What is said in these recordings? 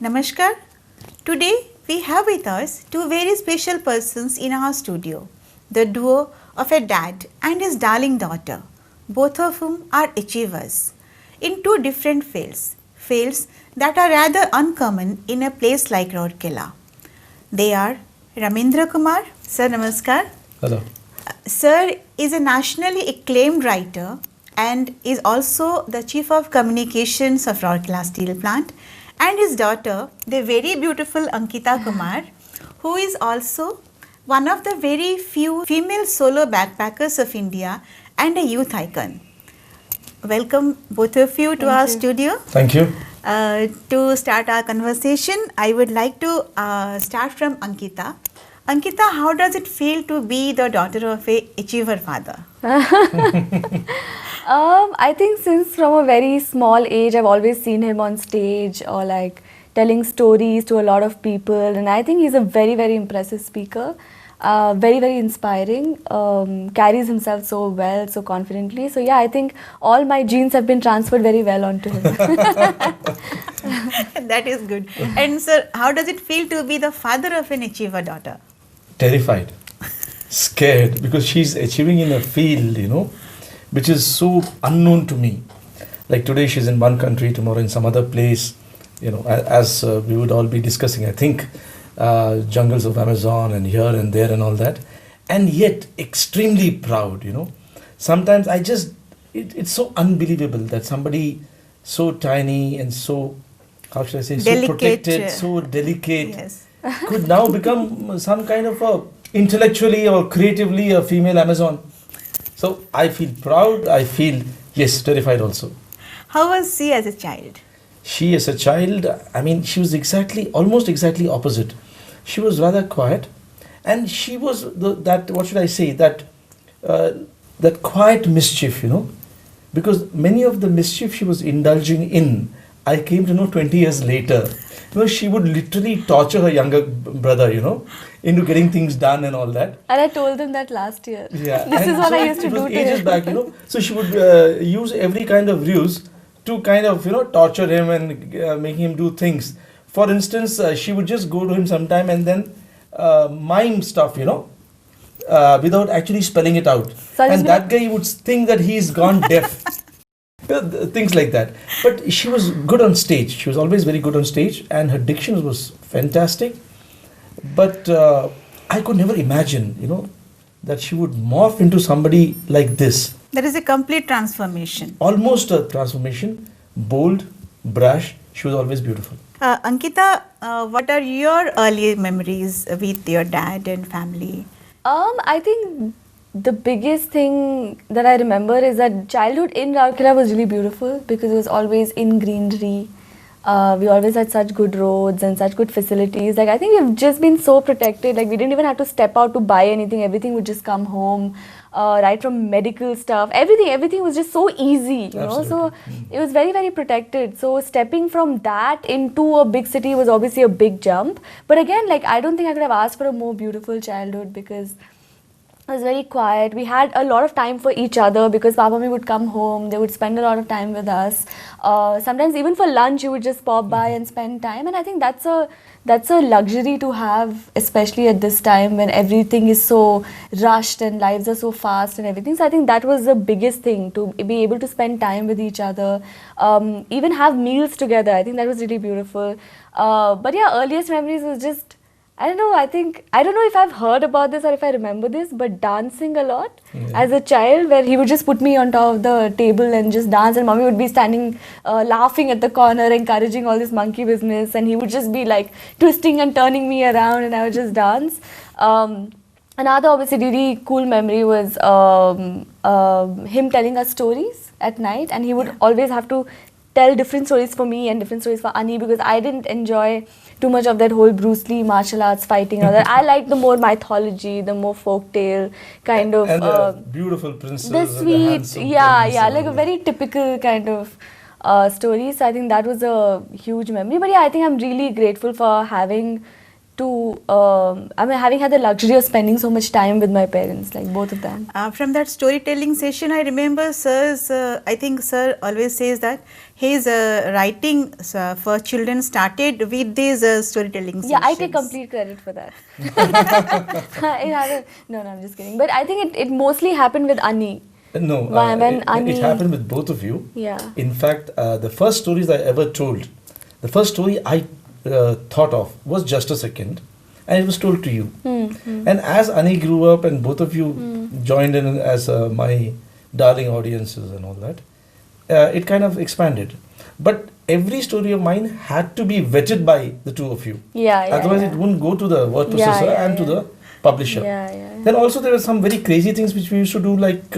Namaskar. Today we have with us two very special persons in our studio, the duo of a dad and his darling daughter, both of whom are achievers in two different fields that are rather uncommon in a place like Rourkela. They are Ramendra Kumar. Sir, namaskar. Hello. Sir is a nationally acclaimed writer and is also the Chief of Communications of Rourkela Steel Plant, and his daughter, the very beautiful Ankita Kumar, who is also one of the very few female solo backpackers of India and a youth icon. Welcome both of you to our studio. Thank you. To start our conversation, I would like to start from Ankita. Ankita, how does it feel to be the daughter of a achiever father? I think since from a very small age, I've always seen him on stage or like telling stories to a lot of people, and I think he's a very, very impressive speaker. Very, very inspiring. Carries himself so well, so confidently. So yeah, I think all my genes have been transferred very well onto him. That is good. And sir, how does it feel to be the father of an achiever daughter? Terrified, scared, because she's achieving in a field, which is so unknown to me. Like today she's in one country, tomorrow in some other place, as we would all be discussing, I think, jungles of Amazon and here and there and all that. And yet extremely proud, Sometimes it's so unbelievable that somebody so tiny and so, how should I say, Delicate. so protected, so delicate, Yes. could now become some kind of a intellectually or creatively a female Amazon. So I feel proud, I feel, yes, terrified also. How was she as a child? She as a child, she was almost exactly opposite. She was rather quiet, and she was that quiet mischief, because many of the mischief she was indulging in, I came to know 20 years later. She would literally torture her younger brother, into getting things done and all that. And I told him that last year. Yeah. This is what I used to do to ages him. back, So she would use every kind of ruse to kind of, torture him and make him do things. For instance, she would just go to him sometime and then mime stuff, without actually spelling it out. So and that guy would think that he's gone deaf. Things like that. But she was good on stage. She was always very good on stage, and her diction was fantastic. But I could never imagine, that she would morph into somebody like this. There is a complete transformation. Almost a transformation. Bold, brash. She was always beautiful. Ankita, what are your early memories with your dad and family? I think the biggest thing that I remember is that childhood in Rourkela was really beautiful because it was always in greenery. We always had such good roads and such good facilities. Like I think we've just been so protected. Like we didn't even have to step out to buy anything. Everything would just come home. Right from medical stuff, everything was just so easy, So it was very, very protected. So stepping from that into a big city was obviously a big jump. But again, like I don't think I could have asked for a more beautiful childhood because it was very quiet. We had a lot of time for each other because Papa Mummy would come home. They would spend a lot of time with us. Sometimes even for lunch, you would just pop by and spend time. And I think that's a luxury to have, especially at this time when everything is so rushed and lives are so fast and everything. So I think that was the biggest thing, to be able to spend time with each other, even have meals together. I think that was really beautiful. But yeah, earliest memories was just, I don't know if I've heard about this or if I remember this, but dancing a lot as a child, where he would just put me on top of the table and just dance, and mommy would be standing laughing at the corner, encouraging all this monkey business, and he would just be like twisting and turning me around and I would just dance. Another obviously really cool memory was him telling us stories at night, and he would always have to tell different stories for me and different stories for Ani because I didn't enjoy too much of that whole Bruce Lee martial arts fighting and all that. I liked the more mythology, the more folktale kind of. And the beautiful princess. The sweet, like a very typical kind of story. So I think that was a huge memory. But yeah, I think I'm really grateful for having to, having had the luxury of spending so much time with my parents, like both of them. From that storytelling session, I remember Sir's, I think Sir always says that his writing for children started with these storytelling sessions. Yeah, I take complete credit for that. No, I'm just kidding. But I think it mostly happened with Ani. No, When it happened with both of you. Yeah. In fact, the first stories I ever told, the first story I thought of was Just a Second, and it was told to you. And as Ani grew up and both of you joined in as my darling audiences and all that, it kind of expanded. But every story of mine had to be vetted by the two of you. Yeah, yeah. Otherwise, yeah. it wouldn't go to the word Yeah, processor yeah, and to yeah. the publisher. Yeah, yeah. Then also there were some very crazy things which we used to do, like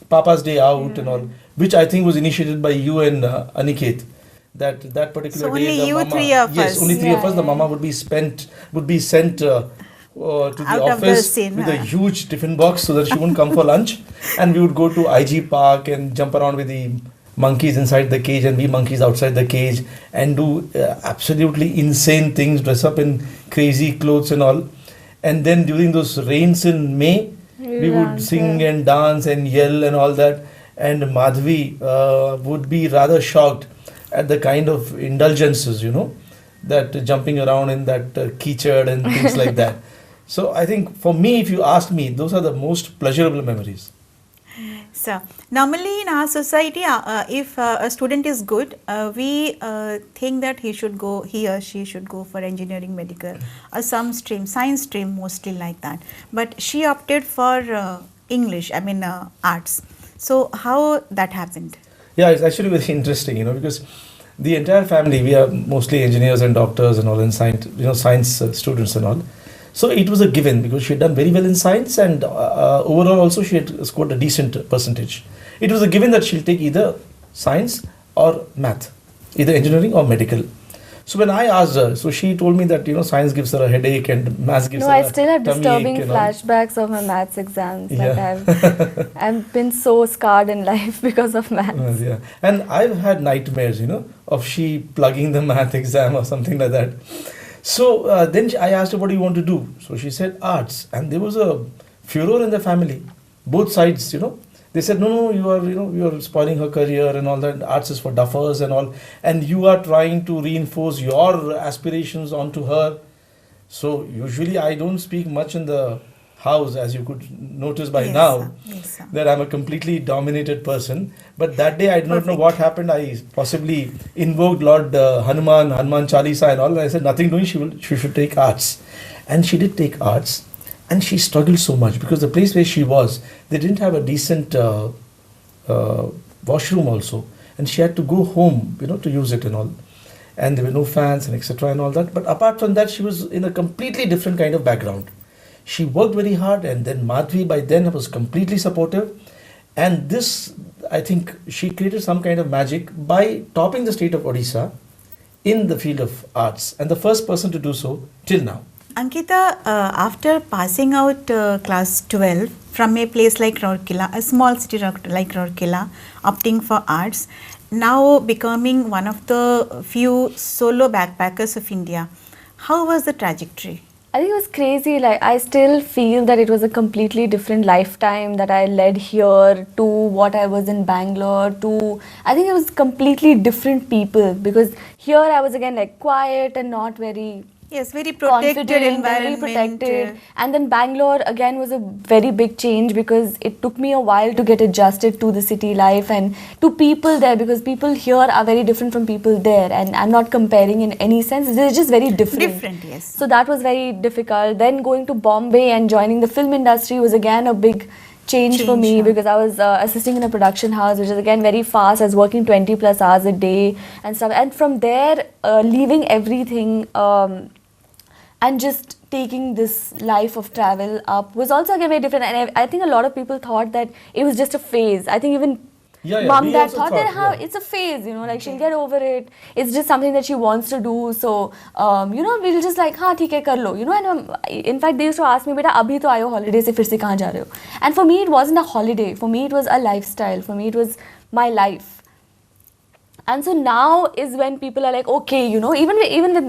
Papa's Day Out and all, which I think was initiated by you and Aniket. That particular So day, only the you mama, three of yes, us. only three of Yeah, us. The yeah. mama would be sent to the Out of the office scene, with a huh? huge tiffin box so that she wouldn't come for lunch, and we would go to IG Park and jump around with the monkeys inside the cage and we monkeys outside the cage and do absolutely insane things, dress up in crazy clothes and all. And then during those rains in May, we would dance, sing yeah. and dance and yell and all that. And Madhvi would be rather shocked at the kind of indulgences, that jumping around in that keychard and things like that. So I think for me, if you ask me, those are the most pleasurable memories. So, normally in our society, if a student is good, we think that he or she should go for engineering, medical, or some stream, science stream, mostly like that. But she opted for English, arts. So, how that happened? Yeah, it's actually very interesting, because the entire family, we are mostly engineers and doctors and all, and science students and all. So it was a given because she had done very well in science and overall also she had scored a decent percentage. It was a given that she'll take either science or math, either engineering or medical. So when I asked her, so she told me that science gives her a headache and maths gives No, her I a still have tummy disturbing ache and all. flashbacks of my maths exams. Like Yeah. I've been so scarred in life because of maths. Yeah. And I've had nightmares, of she plugging the math exam or something like that. So then I asked her, what do you want to do? So she said arts. And there was a furor in the family, both sides, They said, no, you are spoiling her career and all that. Arts is for duffers and all. And you are trying to reinforce your aspirations onto her. So usually I don't speak much in the house, as you could notice by Yes, now, sir. Yes, sir. that I'm a completely dominated person. But that day I did not know what happened. I possibly invoked Lord Hanuman Chalisa and all. And I said, nothing doing, she should take arts. And she did take arts. And she struggled so much because the place where she was, they didn't have a decent washroom also. And she had to go home, to use it and all. And there were no fans and etc. and all that. But apart from that, she was in a completely different kind of background. She worked very hard, and then Madhvi by then was completely supportive. And this, I think, she created some kind of magic by topping the state of Odisha in the field of arts. And the first person to do so till now. Ankita, after passing out class 12 from a place like Rourkela, a small city like Rourkela, opting for arts, now becoming one of the few solo backpackers of India, how was the trajectory? I think it was crazy. Like, I still feel that it was a completely different lifetime that I led here to what I was in Bangalore to. I think it was completely different people because here I was again like quiet and not very Yes, very protected confident, environment. very protected. And then Bangalore again was a very big change because it took me a while to get adjusted to the city life and to people there because people here are very different from people there, and I'm not comparing in any sense. They're just very different. Different, yes. So that was very difficult. Then going to Bombay and joining the film industry was again a big change for me huh? because I was assisting in a production house, which is again very fast. I was working 20 plus hours a day and stuff. And from there, leaving everything and just taking this life of travel up was also again very different. And I think a lot of people thought that it was just a phase. I think even mom, we dad also thought that thought, it's a phase, like she'll get over it. It's just something that she wants to do. So, we'll just like, हाँ ठीक है कर लो. And in fact, they used to ask me, बेटा अभी तो आयो holiday से फिर से कहाँ जा रहे हो? And for me, it wasn't a holiday. For me, it was a lifestyle. For me, it was my life. And so now is when people are like, okay, you know, even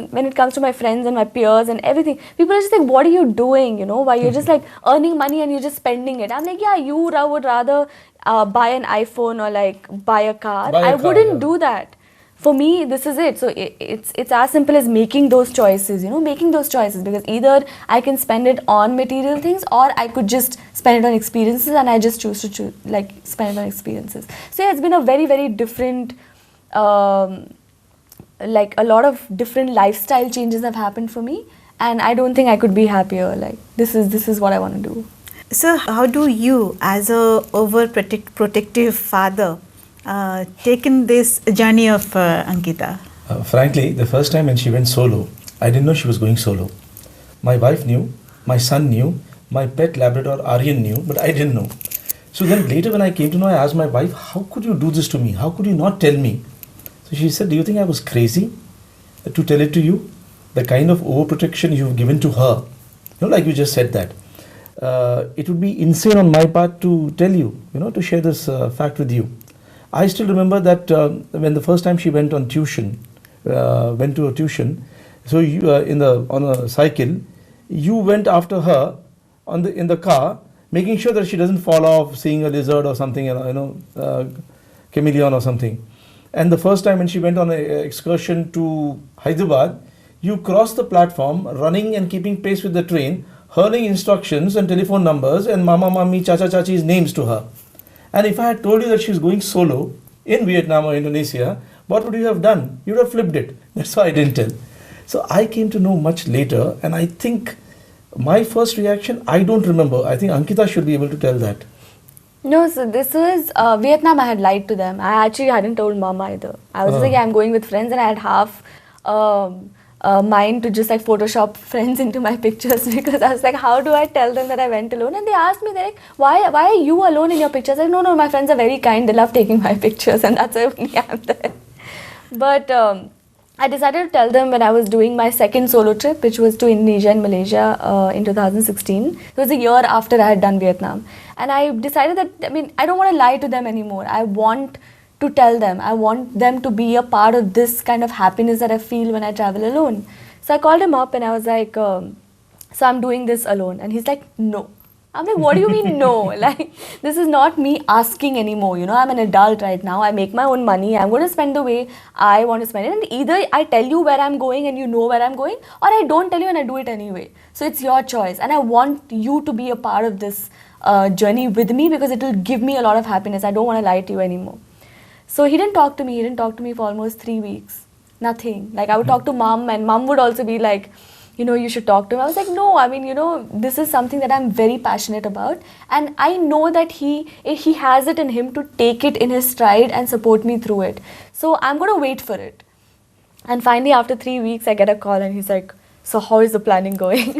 when it comes to my friends and my peers and everything, people are just like, what are you doing? You know, why you're just like earning money and you're just spending it. I'm like, yeah, you would rather buy an iPhone or like buy a car. Buy a I car, wouldn't yeah. do that. For me, this is it. So it's as simple as making those choices, you know, making those choices, because either I can spend it on material things or I could just spend it on experiences, and I just choose to like spend it on experiences. So yeah, it's been a very, very different, like a lot of different lifestyle changes have happened for me, and I don't think I could be happier. Like this is what I want to do. So how do you, as a protective father, taken this journey of Ankita? Frankly, the first time when she went solo, I didn't know she was going solo. My wife knew, my son knew, my pet Labrador Aryan knew, but I didn't know. So then later when I came to know, I asked my wife, how could you do this to me? How could you not tell me? So she said, do you think I was crazy to tell it to you? The kind of overprotection you've given to her, you know, like you just said that. It would be insane on my part to tell you, you know, to share this fact with you. I still remember that when the first time she went on tuition, went to a tuition, so you, on a cycle, you went after her in the car, making sure that she doesn't fall off, seeing a lizard or something, chameleon or something. And the first time when she went on an excursion to Hyderabad, you crossed the platform, running and keeping pace with the train, hurling instructions and telephone numbers and mama, mummy, chacha, chachi's names to her. And if I had told you that she was going solo in Vietnam or Indonesia, what would you have done? You would have flipped it. That's why I didn't tell. So I came to know much later, and I think my first reaction, I don't remember. I think Ankita should be able to tell that. No, so this was Vietnam. I had lied to them. I actually hadn't told mom either. I was just like, yeah, I'm going with friends, and I had half mind to just like Photoshop friends into my pictures, because I was like, how do I tell them that I went alone? And they asked me, they're like, why are you alone in your pictures? I said, no, my friends are very kind. They love taking my pictures, and that's why only I'm there. But I decided to tell them when I was doing my second solo trip, which was to Indonesia and Malaysia in 2016. It was a year after I had done Vietnam. And I decided that, I mean, I don't want to lie to them anymore. I want to tell them. I want them to be a part of this kind of happiness that I feel when I travel alone. So I called him up and I was like, so I'm doing this alone. And he's like, no. I'm like, what do you mean no? Like, this is not me asking anymore. You know, I'm an adult right now. I make my own money. I'm going to spend the way I want to spend it. And either I tell you where I'm going and you know where I'm going, or I don't tell you and I do it anyway. So it's your choice. And I want you to be a part of this journey with me, because it will give me a lot of happiness. I don't want to lie to you anymore. So he didn't talk to me. He didn't talk to me for almost 3 weeks. Nothing. Like, I would talk to mom, and mom would also be like, you know, you should talk to him. I was like, no, I mean, you know, this is something that I'm very passionate about. And I know that he has it in him to take it in his stride and support me through it. So I'm going to wait for it. And finally, after 3 weeks, I get a call and he's like, so how is the planning going? So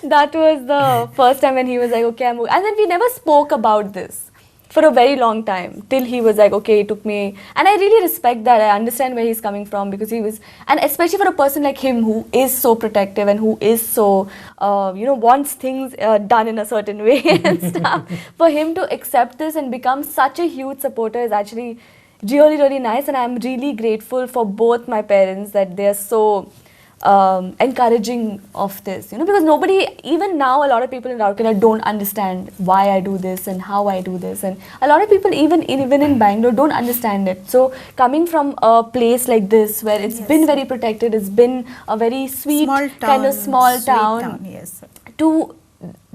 that was the first time when he was like, okay, I'm moving. And then we never spoke about this for a very long time, till he was like, okay, it took me, and I really respect that. I understand where he's coming from, because he was, and especially for a person like him who is so protective and who is so, you know, wants things done in a certain way and stuff, for him to accept this and become such a huge supporter is actually really, really nice. And I'm really grateful for both my parents that they're so encouraging of this, you know, because nobody, even now, a lot of people in Rourkela don't understand why I do this and how I do this, and a lot of people even in Bangalore don't understand it. So coming from a place like this where it's been very protected, it's been a very sweet kind of small town, yes, to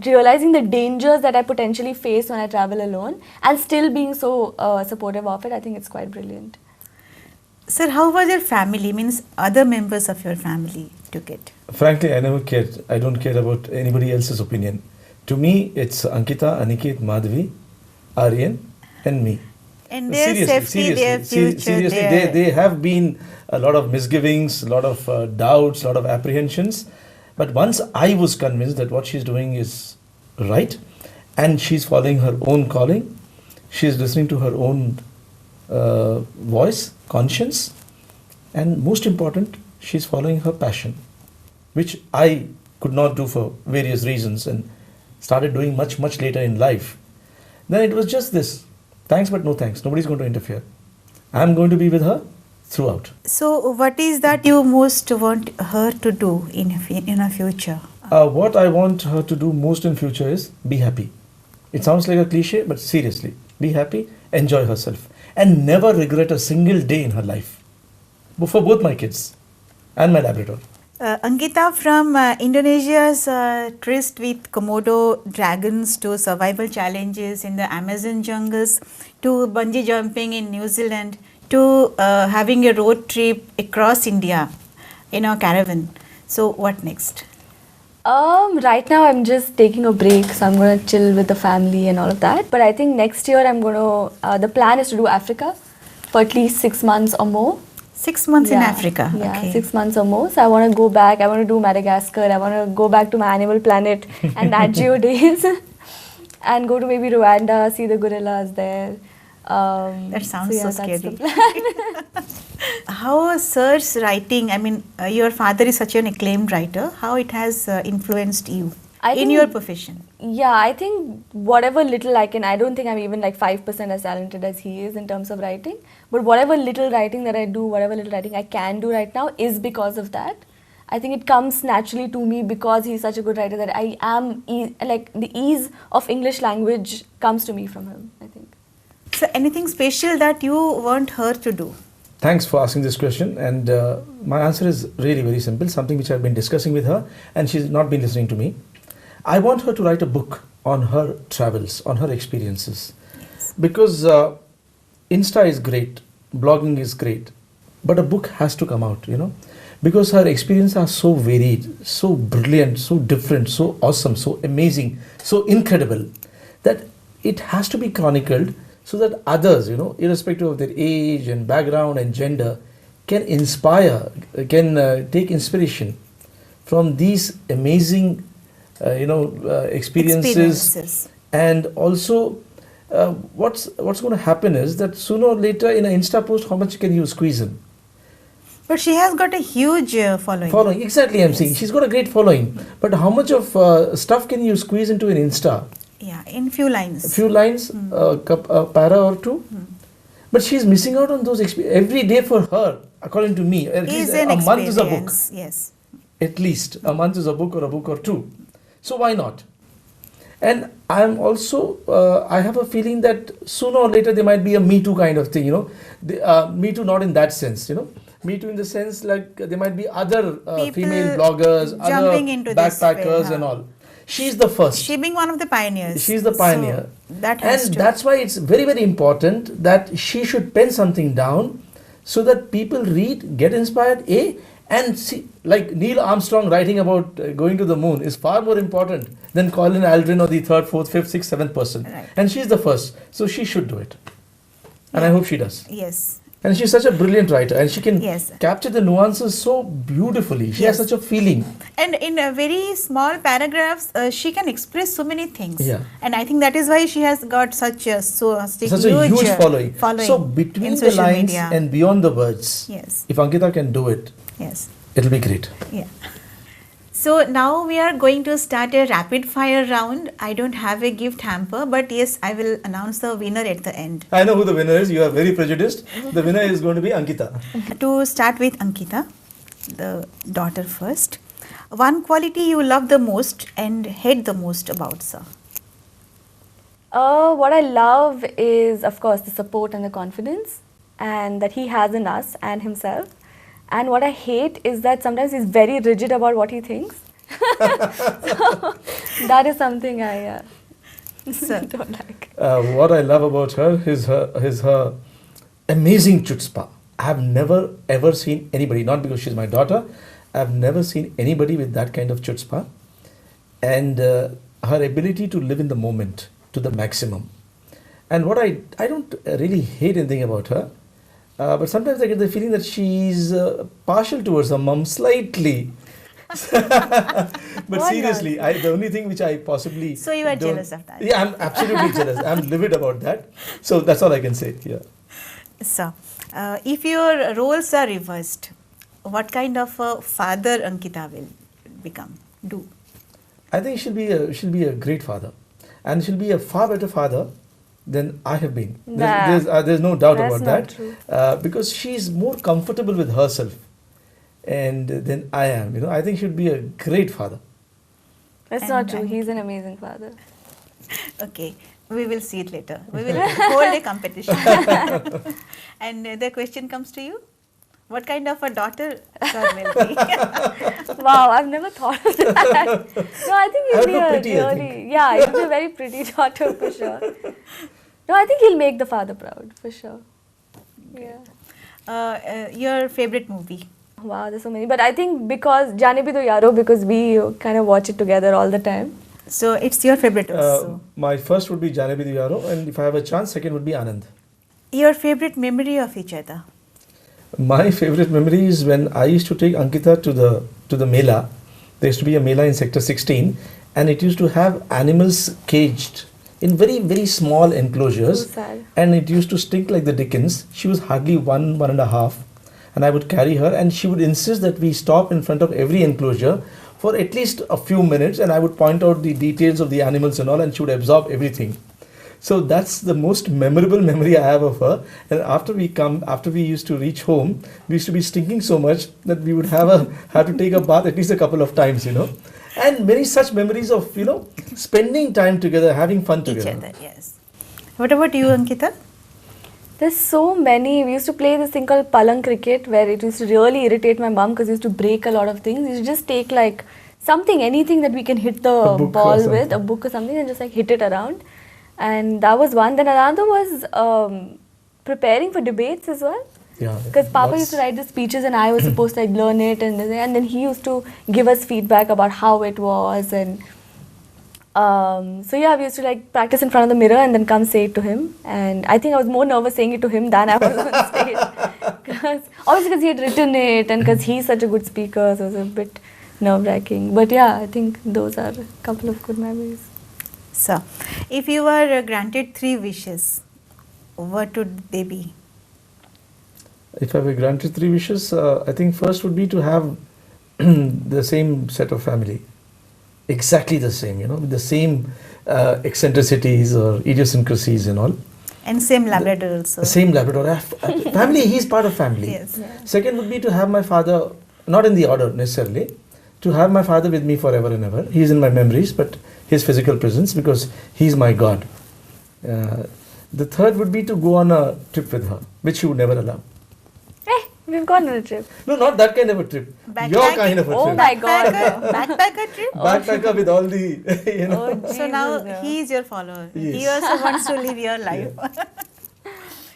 realizing the dangers that I potentially face when I travel alone and still being so supportive of it, I think it's quite brilliant. Sir, how was your family? Means other members of your family took it? Frankly, I never cared. I don't care about anybody else's opinion. To me, it's Ankita, Aniket, Madhavi, Aryan, and me. And their safety, their future. Seriously, they have been a lot of misgivings, a lot of doubts, a lot of apprehensions. But once I was convinced that what she's doing is right, and she's following her own calling, she's listening to her own voice, conscience, and most important, she's following her passion, which I could not do for various reasons and started doing much later in life. Then it was just this, thanks but no thanks, nobody's going to interfere. I'm going to be with her throughout. So, what is that you most want her to do in a future? What I want her to do most in future is be happy. It sounds like a cliche, but seriously, be happy, enjoy herself, and never regret a single day in her life. For both my kids and my Labrador. Ankita, from Indonesia's tryst with Komodo dragons to survival challenges in the Amazon jungles to bungee jumping in New Zealand to having a road trip across India in a caravan. So, what next? Right now I'm just taking a break, so I'm gonna chill with the family and all of that. But I think next year I'm gonna. The plan is to do Africa for at least 6 months or more. 6 months in Yeah, Africa. Yeah, Okay. 6 months or more. So I want to go back. I want to do Madagascar. I want to go back to my Animal Planet and Nat Geo days, and go to maybe Rwanda, see the gorillas there. That sounds so that's the scary. plan. How Sir's writing, I mean, your father is such an acclaimed writer, how it has influenced you I in think- your profession? Yeah, I think whatever little I can, I don't think I'm even like 5% as talented as he is in terms of writing. But whatever little writing that I do, whatever little writing I can do right now is because of that. I think it comes naturally to me because he's such a good writer that I am, like the ease of English language comes to me from him, I think. So, anything special that you want her to do? Thanks for asking this question, and my answer is really very simple, something which I've been discussing with her, and she's not been listening to me. I want her to write a book on her travels, on her experiences, because Insta is great, blogging is great, but a book has to come out, because her experiences are so varied, so brilliant, so different, so awesome, so amazing, so incredible, that it has to be chronicled so that others, irrespective of their age and background and gender, can inspire, can take inspiration from these amazing, experiences. And also, what's going to happen is that sooner or later in an Insta post, how much can you squeeze in? But she has got a huge following. Following, exactly, I'm saying. She's got a great following. But how much of stuff can you squeeze into an Insta? Yeah, in few lines. A few lines, a para or two. But she's missing out on those every day for her, according to me. At least Is an a month is a book. experience, yes. At least a month is a book or a book or two. So why not? And I'm also, I have a feeling that sooner or later there might be a Me Too kind of thing, Me Too not in that sense, Me Too in the sense like there might be other People female bloggers, other jumping into this backpackers way, and all. She's the first. She being one of the pioneers. She's the pioneer. So that has And to. that's why it's very, very important that she should pen something down so that people read, get inspired, and see, like Neil Armstrong writing about going to the moon is far more important than Colin Aldrin or the third, fourth, fifth, sixth, seventh person. Right. And she's the first. So she should do it. And I hope she does. Yes. And she's such a brilliant writer and she can Yes. capture the nuances so beautifully. She has Yes. such a feeling. And in a very small paragraphs, she can express so many things. Yeah. And I think that is why she has got such a Such a huge following. So in between the social lines media. and beyond the words, Yes. if Ankita can do it, Yes. it'll be great. Yeah. So now we are going to start a rapid fire round. I don't have a gift hamper, but yes, I will announce the winner at the end. I know who the winner is. You are very prejudiced. The winner is going to be Ankita. To start with Ankita, the daughter first. One quality you love the most and hate the most about sir. What I love is, of course, the support and the confidence and that he has in us and himself. And what I hate is that sometimes he's very rigid about what he thinks. So, that is something I Sir. don't like. What I love about her is her amazing chutzpah. I have never ever seen anybody, not because she's my daughter, I have never seen anybody with that kind of chutzpah. And her ability to live in the moment to the maximum. And what I don't really hate anything about her, but sometimes I get the feeling that she's partial towards her mom slightly. But Why seriously, the only thing which I possibly So you are don't- jealous of that? Yeah, I'm absolutely jealous. I'm livid about that. So that's all I can say. Yeah. So, if your roles are reversed, what kind of a father Ankita will do? I think she'll be a great father, and she'll be a far better father than I have been. Nah. There's no doubt That's about not that. true. Because she's more comfortable with herself and than I am. You know, I think she'd be a great father. That's And not true. Anika? He's an amazing father. Okay, we will see it later. We will hold a competition. And the question comes to you. What kind of a daughter Sir will be? Wow, I've never thought of that. No, I think he'll I be would go a pretty, I really, yeah, he'll be a very pretty daughter for sure. No, I think he'll make the father proud for sure. Yeah. Your favorite movie? Wow, there's so many. But I think because Jaane Bhi To Yaro, because we kind of watch it together all the time. So it's your favorite also. My first would be Jaane Bhi To Yaro, and if I have a chance, second would be Anand. Your favorite memory of each other? My favorite memory is when I used to take Ankita to the Mela. There used to be a Mela in Sector 16, and it used to have animals caged in very, very small enclosures. So sad. And it used to stink like the Dickens. She was hardly 1.5, and I would carry her, and she would insist that we stop in front of every enclosure for at least a few minutes, and I would point out the details of the animals and all, and she would absorb everything. So that's the most memorable memory I have of her. And after we used to reach home, we used to be stinking so much that we would have to take a bath at least a couple of times, you know. And many such memories of, you know, spending time together, having fun Each together. other, yes. What about you, Ankita? There's so many. We used to play this thing called palang cricket where it used to really irritate my mom because we used to break a lot of things. We used to just take like something, anything that we can hit the A book or ball with, a something. book or something, and just like hit it around. And that was one. Then another was preparing for debates as well. Yeah. Because Papa lots- used to write the speeches and I was supposed to like learn it and then he used to give us feedback about how it was and so yeah, we used to like practice in front of the mirror and then come say it to him. And I think I was more nervous saying it to him than I was on stage. Obviously because he had written it and because he's such a good speaker, so it was a bit nerve-wracking. But yeah, I think those are a couple of good memories. So, if you were granted 3 wishes, what would they be? If I were granted 3 wishes, I think first would be to have the same set of family. Exactly the same, you know, with the same eccentricities or idiosyncrasies and all. And same Labrador also. Same Labrador. Family, he's part of family. Yes. Yeah. Second would be to have my father, not in the order necessarily, to have my father with me forever and ever. He's in my memories, but his physical presence because he's my God. The third would be to go on a trip with her, which she would never allow. We've gone on a trip. No, not that kind of a trip. Backpacking? Your kind of a Oh trip. my God. Backpacker trip? Backpacker with all the, you know. Oh, So now Jesus, he is your follower. He Yes. also wants to live your life.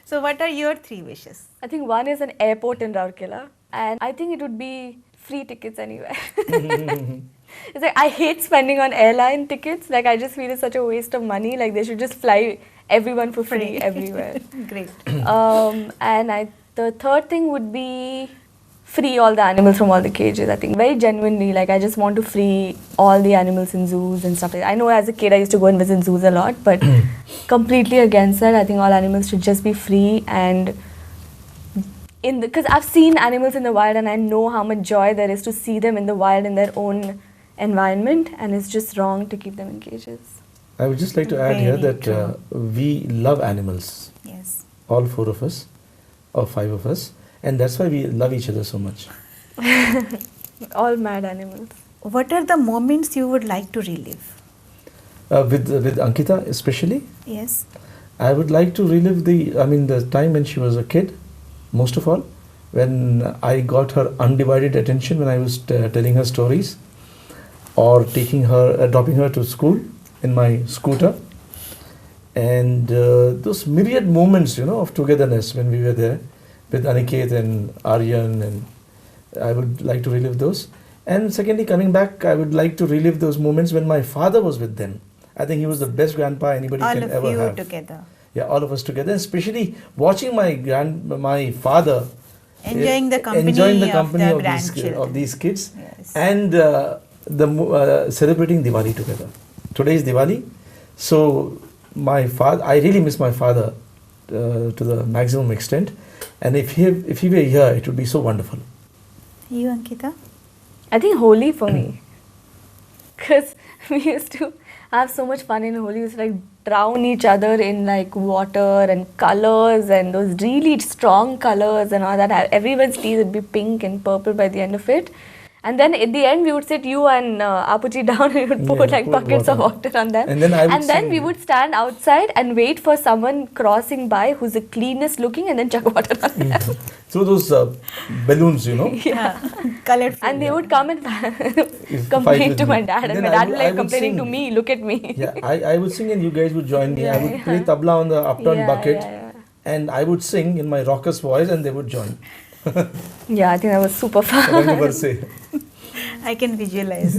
So what are your 3 wishes? I think one is an airport in Rourkela, and I think it would be free tickets anywhere. It's like I hate spending on airline tickets. Like I just feel it's such a waste of money. Like they should just fly everyone for free everywhere. Great. And the third thing would be free all the animals from all the cages. I think very genuinely, like I just want to free all the animals in zoos and stuff like that. I know as a kid I used to go and visit zoos a lot, but completely against that. I think all animals should just be free and because I've seen animals in the wild and I know how much joy there is to see them in the wild in their own environment, and it's just wrong to keep them in cages. I would just like to add here Very that true. we love animals, Yes. all 4 of us, or 5 of us, and that's why we love each other so much. All mad animals. What are the moments you would like to relive? With Ankita especially, Yes. I would like to relive the time when she was a kid, most of all, when I got her undivided attention when I was telling her stories, or taking her, dropping her to school in my scooter, and those myriad moments, you know, of togetherness when we were there with Aniket and Aryan, and I would like to relive those. And secondly, coming back, I would like to relive those moments when my father was with them. I think he was the best grandpa anybody All can of ever you have. together. Yeah, all of us together, especially watching my father Enjoying the company, enjoying the of company the of grandchildren. these kids, Yes. and celebrating Diwali together. Today is Diwali, so my father, I really miss my father to the maximum extent, and if he were here, it would be so wonderful. You, Ankita? I think Holi for me. because we used to have so much fun in Holi. We used to like drown each other in like water and colors and those really strong colors and all that. Everyone's teeth would be pink and purple by the end of it. And then at the end, we would sit you and Apuji down and we would pour Yeah, like pour buckets of water. water on them. And then I would then sing. we would stand outside and wait for someone crossing by who's the cleanest looking and then chuck water on them. Through those balloons, you know. Yeah. Colorful. And they would come and Fight complain with to my me. dad. And Then my I dad would- would I like would complaining to sing. me, look at me. Yeah, I would sing and you guys would join me. I Yeah, would play tabla on the upturned Yeah, bucket yeah, and I would sing in my raucous voice and they would join. Yeah, I think that was super fun. Rangi Barse. I can visualize.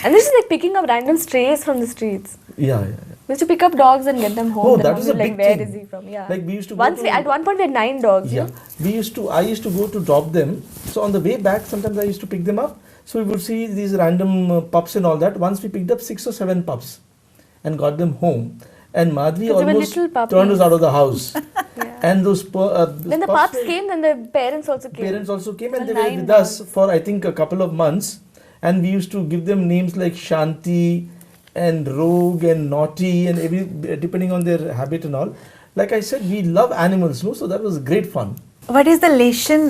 And this is like picking up random strays from the streets. Yeah, yeah. We used to pick up dogs and get them home. Oh, Then that mom was would a like, big where thing. is he from? Yeah. Like we used to go Once to- we, at one point we had 9 dogs. Yeah, Yeah. I used to go to drop them. So on the way back, sometimes I used to pick them up. So we would see these random pups and all that. Once we picked up 6 or 7 pups and got them home. And Madhvi 'Cause they were almost little puppies. turned us out of the house. Yeah. And those When the pups came, then the parents also came. parents also came and The they were 9 with us dogs. for I think a couple of months. And we used to give them names like Shanti and Rogue and Naughty and every depending on their habit and all. Like I said, we love animals, no? So that was great fun. What is the lesson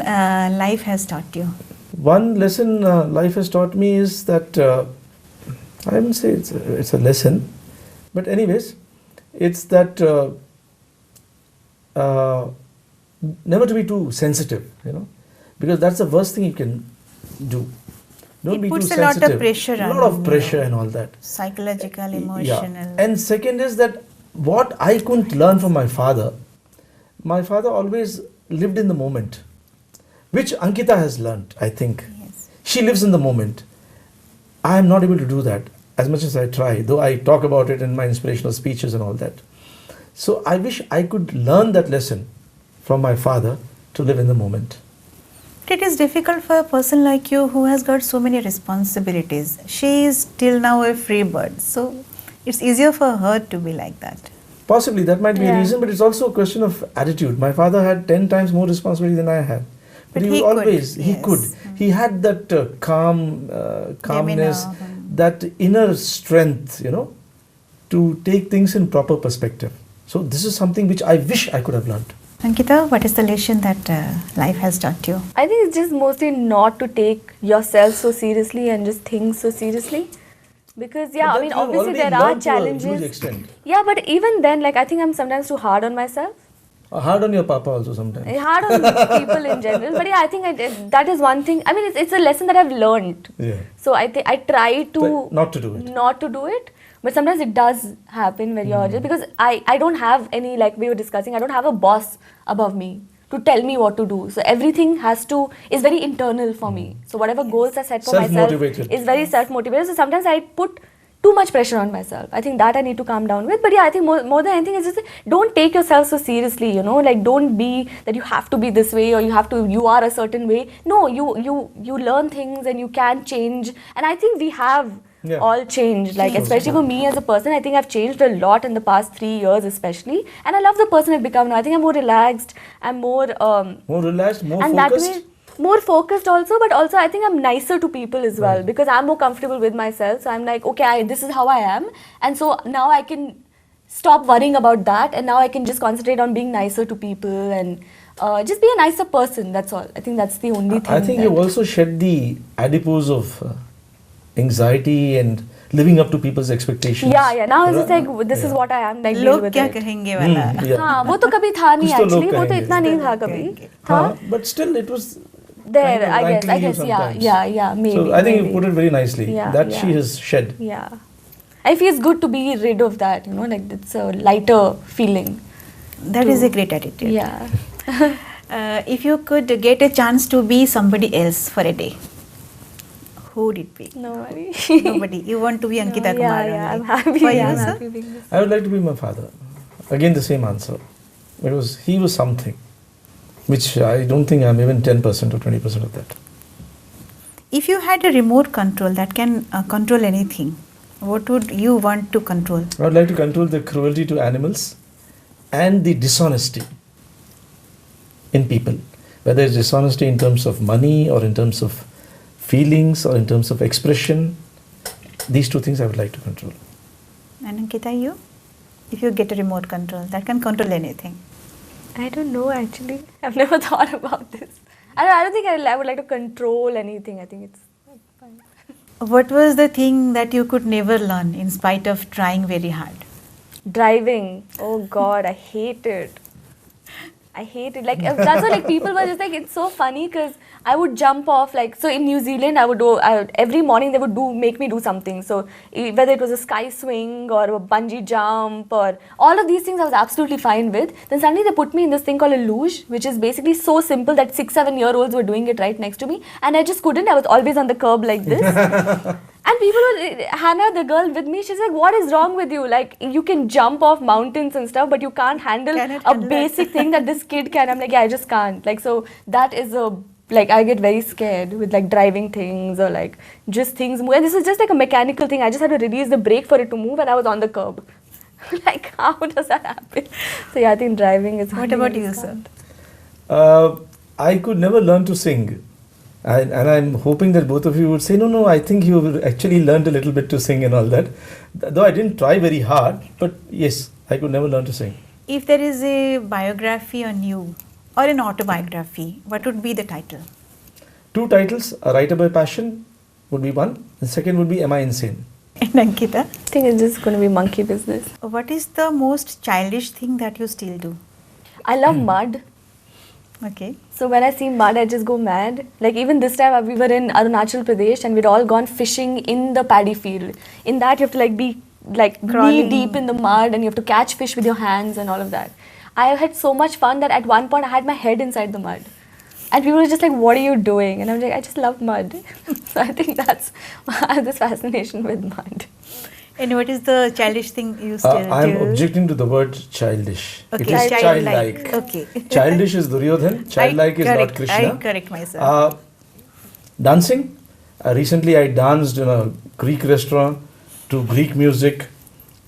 life has taught you? One lesson life has taught me is that I wouldn't say it's a lesson, but anyways, it's that never to be too sensitive, you know, because that's the worst thing you can do. Don't It be puts too a lot of sensitive. pressure a on lot of you. pressure and all that. Psychological, Yeah. emotional. And second is that what I couldn't learn from my father always lived in the moment, which Ankita has learnt, I think. Yes. She lives in the moment. I am not able to do that as much as I try, though I talk about it in my inspirational speeches and all that. So I wish I could learn that lesson from my father to live in the moment. It is difficult for a person like you who has got so many responsibilities. She is till now a free bird. So it's easier for her to be like that. Possibly that might be a Yeah. reason, but it's also a question of attitude. My father had 10 times more responsibility than I had. But he he was could, always, he yes. could. He had that calmness, Demeanor. that inner strength, you know, to take things in proper perspective. So this is something which I wish I could have learned. Ankita, what is the lesson that life has taught you? I think it's just mostly not to take yourself so seriously and just think so seriously. Because yeah, But I that mean you've obviously already there are learned to a huge challenges. extent. Yeah, but even then, like I think I'm sometimes too hard on myself. Hard on your papa also sometimes. Hard on people in general. But yeah, I think that is one thing. I mean, it's a lesson that I've learned. Yeah. So I try to But not to do it. not to do it. But sometimes it does happen where you're just because I don't have any, like we were discussing, I don't have a boss above me to tell me what to do. So everything is very internal for me. So whatever goals I set for myself Self-motivated. is very self-motivated. So sometimes I put too much pressure on myself. I think that I need to calm down with. But yeah, I think more than anything is just don't take yourself so seriously, you know, like don't be that you have to be this way or you are a certain way. No, you learn things and you can change. And I think we have Yeah. all changed, like especially for me as a person. I think I've changed a lot in the past 3 years especially, and I love the person I've become now. I think I'm more relaxed, I'm more More relaxed, more and focused. that way more focused also, but also I think I'm nicer to people as well, Right. because I'm more comfortable with myself. So I'm like, okay, this is how I am, and so now I can stop worrying about that, and now I can just concentrate on being nicer to people and just be a nicer person. That's all. I think that's the only thing. I think you've also shed the adipose of anxiety and living up to people's expectations. yeah. Now it's just like this is Yeah. what I am. Like deal लोग with क्या it. कहेंगे वाला. Yeah. हाँ, वो तो कभी था नहीं कुछ तो लोग actually. वो तो कहेंगे. इतना नहीं था कभी. था. But still it was There, kind of I rankling you guess, yeah, sometimes. maybe. So I think maybe. you put it very nicely. Yeah, that yeah. she has shed. Yeah. It feels good to be rid of that, you know, like it's a lighter feeling. That is a great attitude. Yeah. If you could get a chance to be somebody else for a day, who would it be? Nobody. Nobody. You want to be Ankita No, Kumar yeah, I'm only. happy. For yeah, you, I'm sir? happy being this. I would like to be my father. Again, the same answer. He was something, which I don't think I'm even 10% or 20% of that. If you had a remote control that can control anything, what would you want to control? I would like to control the cruelty to animals and the dishonesty in people. Whether it's dishonesty in terms of money or in terms of feelings or in terms of expression. These two things I would like to control. And Ankita, you? If you get a remote control, that can control anything. I don't know actually. I've never thought about this. I don't think I would like to control anything. I think it's fine. What was the thing that you could never learn in spite of trying very hard? Driving. Oh God, I hate it. I hate it. Like that's why like people were just like it's so funny because I would jump off like so in New Zealand every morning they would make me do something. So whether it was a sky swing or a bungee jump or all of these things I was absolutely fine with. Then suddenly they put me in this thing called a luge, which is basically so simple that 6-7-year-olds were doing it right next to me, and I just couldn't. I was always on the curb like this. And people were, Hannah, the girl with me, she's like, what is wrong with you? Like, you can jump off mountains and stuff, but you can't handle a basic thing that this kid can. I'm like, yeah, I just can't. Like, so that is like, I get very scared with like driving things or like just things move. And this is just like a mechanical thing. I just had to release the brake for it to move and I was on the curb. Like, how does that happen? So yeah, I think driving is... What about you, sir? I could never learn to sing. And I'm hoping that both of you would say, no, I think you actually learned a little bit to sing and all that. Though I didn't try very hard, but yes, I could never learn to sing. If there is a biography on you or an autobiography, what would be the title? 2 titles, A Writer by Passion would be one, and second would be Am I Insane? And Ankita, I think it's just going to be monkey business. what is the most childish thing that you still do? I love mud. Okay. So when I see mud, I just go mad. Like even this time, we were in Arunachal Pradesh and we'd all gone fishing in the paddy field. In that, you have to like be like knee deep in the mud and you have to catch fish with your hands and all of that. I had so much fun that at one point I had my head inside the mud. And people were just like, what are you doing? And I'm like, I just love mud. So I think that's I have this fascination with mud. And what is the childish thing you still do? I'm objecting to the word childish. Okay, It is childlike. Okay. Childish is Duryodhan, childlike is Lord Krishna. I correct myself. Dancing. Recently I danced in a Greek restaurant to Greek music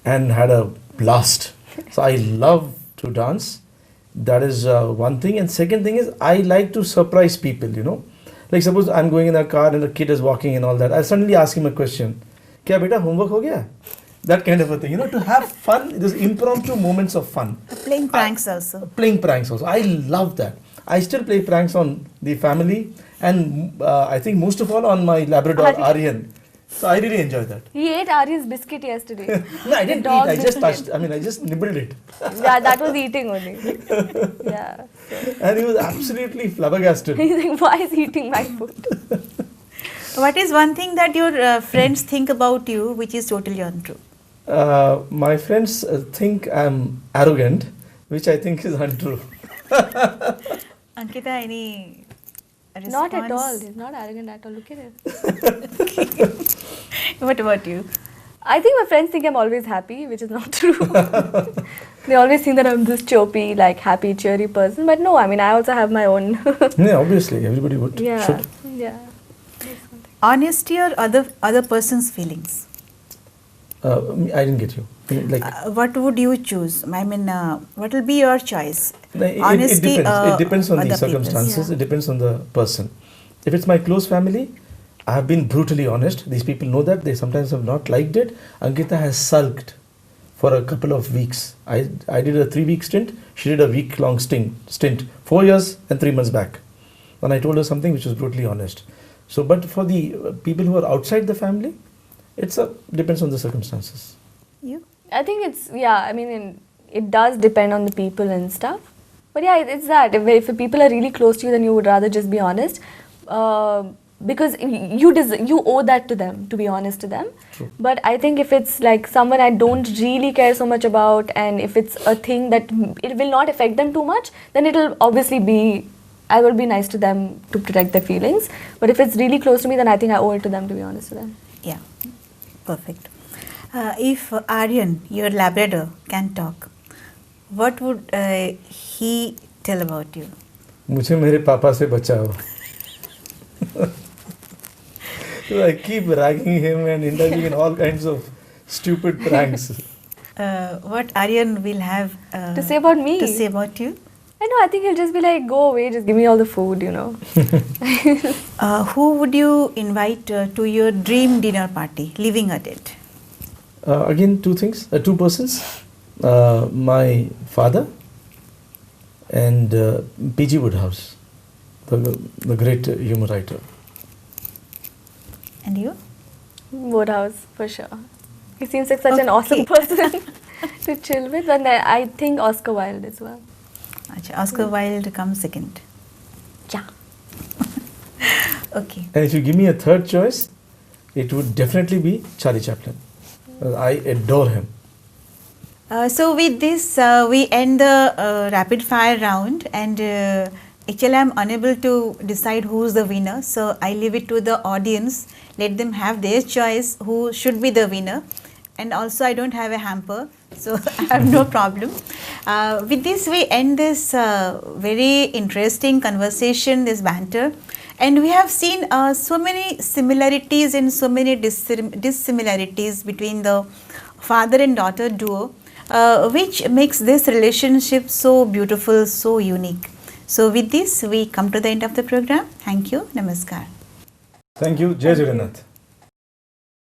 and had a blast. So I love to dance. That is one thing. And second thing is I like to surprise people, you know. Like suppose I'm going in a car and a kid is walking and all that. I suddenly ask him a question. Kya beta, homework ho gaya? That kind of a thing. You know, to have fun, there's impromptu moments of fun. Playing pranks also. Playing pranks also. I love that. I still play pranks on the family and I think most of all on my Labrador Aryan. So I really enjoy that. He ate Arya's biscuit yesterday. No, I didn't eat. I just touched. I mean, I just nibbled it. Yeah, that was eating only. Yeah. So. And he was absolutely flabbergasted. He's like, why is he eating my food? What is one thing that your friends think about you which is totally untrue? My friends think I'm arrogant, which I think is untrue. Ankita, any response? Not at all. He's not arrogant at all. Look at him. What about you? I think my friends think I'm always happy, which is not true. They always think that I'm this chirpy, like happy, cheery person. But no, I mean, I also have my own. Yeah, obviously, everybody would. Yeah. Should. Yeah. Honesty or other person's feelings? I didn't get you. Like, what would you choose? I mean, what will be your choice? it Honesty. depends. It depends on the other people's? circumstances. Yeah. It depends on the person. If it's my close family, I have been brutally honest. These people know that. They sometimes have not liked it. Ankita has sulked for a couple of weeks. I did a 3-week stint. She did a week-long stint. 4 years and 3 months back. And I told her something which was brutally honest. So, but for the people who are outside the family, depends on the circumstances. You? I think it's, yeah, I mean, it does depend on the people and stuff. But yeah, it's that. If people are really close to you, then you would rather just be honest. Because you owe that to them, to be honest to them. True. But I think if it's like someone I don't really care so much about, and if it's a thing that it will not affect them too much, then it'll obviously be, I will be nice to them to protect their feelings. But if it's really close to me, then I think I owe it to them to be honest to them. Yeah, perfect. If Aryan, your Labrador, can talk, what would he tell about you? मुझे मेरे पापा से बचाओ. So I keep ragging him and indulging in all kinds of stupid pranks. What Aryan will have To say about me? To say about you? I know, I think he'll just be like, go away, just give me all the food, you know. Who would you invite to your dream dinner party, living or dead? Again, two persons. My father and P.G. Woodhouse, the great humor writer. And you? Woodhouse, for sure. He seems like such an awesome Okay. person to chill with, and I think Oscar Wilde as well. Acha, Oscar Wilde comes second. Yeah. Okay. And if you give me a third choice, it would definitely be Charlie Chaplin. I adore him. So with this, we end the rapid fire round, and actually I'm unable to decide who's the winner. So I leave it to the audience. Let them have their choice who should be the winner. And also I don't have a hamper, so I have no problem. With this, we end this very interesting conversation, this banter. And we have seen so many similarities and so many dissimilarities between the father and daughter duo, which makes this relationship so beautiful, so unique. So with this, we come to the end of the program. Thank you. Namaskar. Thank you. Jai Jagannath.